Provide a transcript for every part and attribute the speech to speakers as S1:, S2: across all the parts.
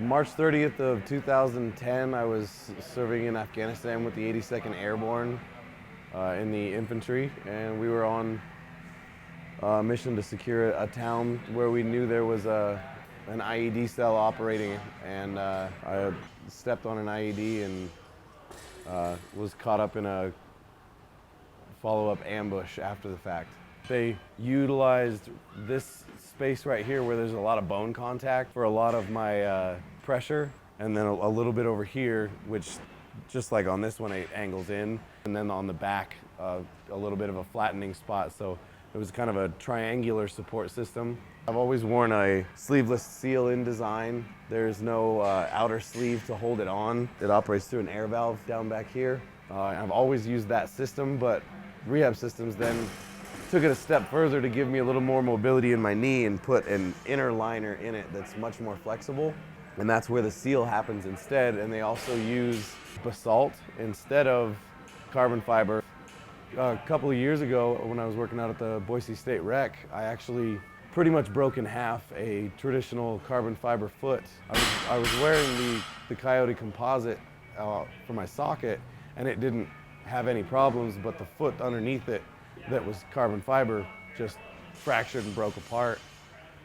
S1: March 30th of 2010, I was serving in Afghanistan with the 82nd Airborne in the infantry, and we were on a mission to secure a town where we knew there was an IED cell operating, and I stepped on an IED and was caught up in a follow-up ambush after the fact. They utilized this space right here where there's a lot of bone contact for a lot of my pressure, and then a little bit over here, which just like on this one, it angles in, and then on the back, a little bit of a flattening spot. So it was kind of a triangular support system. I've always worn a sleeveless seal-in design. There's no outer sleeve to hold it on. It operates through an air valve down back here. I've always used that system, but Rehab Systems then took it a step further to give me a little more mobility in my knee and put an inner liner in it that's much more flexible. And that's where the seal happens instead. And they also use basalt instead of carbon fiber. A couple of years ago, when I was working out at the Boise State Rec, I actually pretty much broke in half a traditional carbon fiber foot. I was wearing the Coyote Composite for my socket, and it didn't have any problems, but the foot underneath it that was carbon fiber just fractured and broke apart.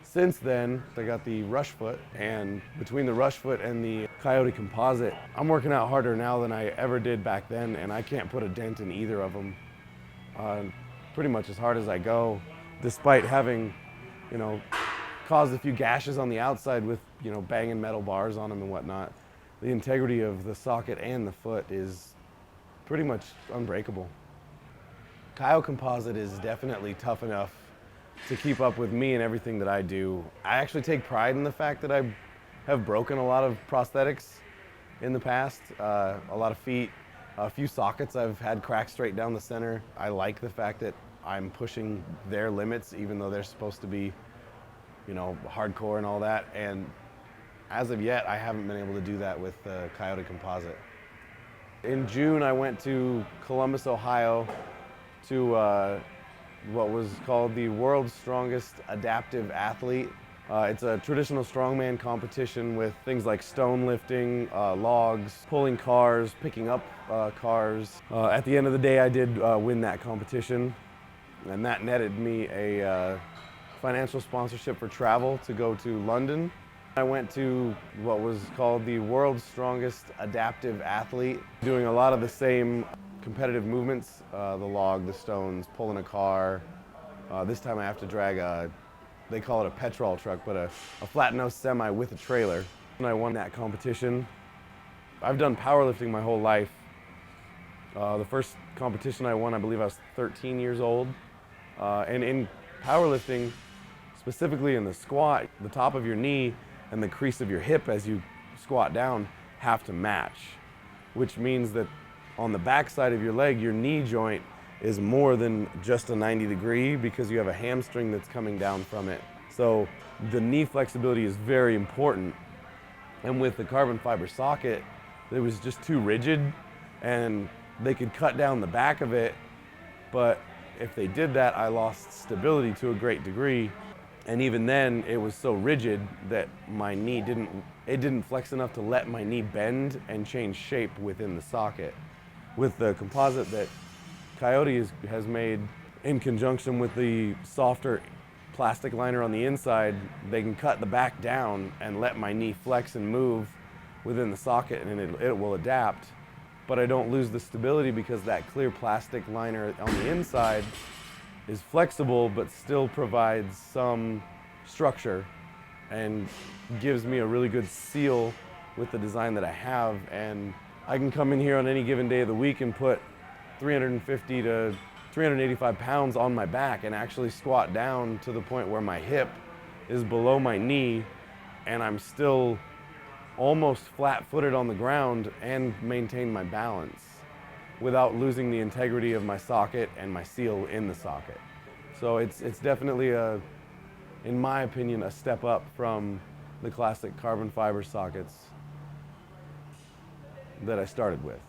S1: Since then, I got the rush foot, and between the rush foot and the Coyote Composite, I'm working out harder now than I ever did back then, and I can't put a dent in either of them. Pretty much as hard as I go, despite having, caused a few gashes on the outside with, banging metal bars on them and whatnot. The integrity of the socket and the foot is pretty much unbreakable. Coyote Composite is definitely tough enough to keep up with me and everything that I do. I actually take pride in the fact that I have broken a lot of prosthetics in the past, a lot of feet, a few sockets I've had cracked straight down the center. I like the fact that I'm pushing their limits, even though they're supposed to be, hardcore and all that. And as of yet, I haven't been able to do that with the Coyote Composite. In June, I went to Columbus, Ohio, to what was called the World's Strongest Adaptive Athlete. It's a traditional strongman competition with things like stone lifting, logs, pulling cars, picking up cars. At the end of the day, I did win that competition, and that netted me a financial sponsorship for travel to go to London. I went to what was called the World's Strongest Adaptive Athlete, doing a lot of the same competitive movements, the log, the stones, pulling a car. This time I have to drag they call it a petrol truck, but a flat-nose semi with a trailer. And I won that competition. I've done powerlifting my whole life. The first competition I won, I believe I was 13 years old. And in powerlifting, specifically in the squat, the top of your knee and the crease of your hip as you squat down have to match, which means that on the back side of your leg, your knee joint is more than just a 90 degree because you have a hamstring that's coming down from it. So the knee flexibility is very important. And with the carbon fiber socket, it was just too rigid, and they could cut down the back of it, but if they did that, I lost stability to a great degree. And even then, it was so rigid that my knee didn't flex enough to let my knee bend and change shape within the socket. With the composite that Coyote has made in conjunction with the softer plastic liner on the inside, they can cut the back down and let my knee flex and move within the socket, and it will adapt. But I don't lose the stability because that clear plastic liner on the inside is flexible but still provides some structure and gives me a really good seal with the design that I have. And I can come in here on any given day of the week and put 350 to 385 pounds on my back and actually squat down to the point where my hip is below my knee, and I'm still almost flat-footed on the ground and maintain my balance without losing the integrity of my socket and my seal in the socket. So it's definitely in my opinion, a step up from the classic carbon fiber sockets that I started with.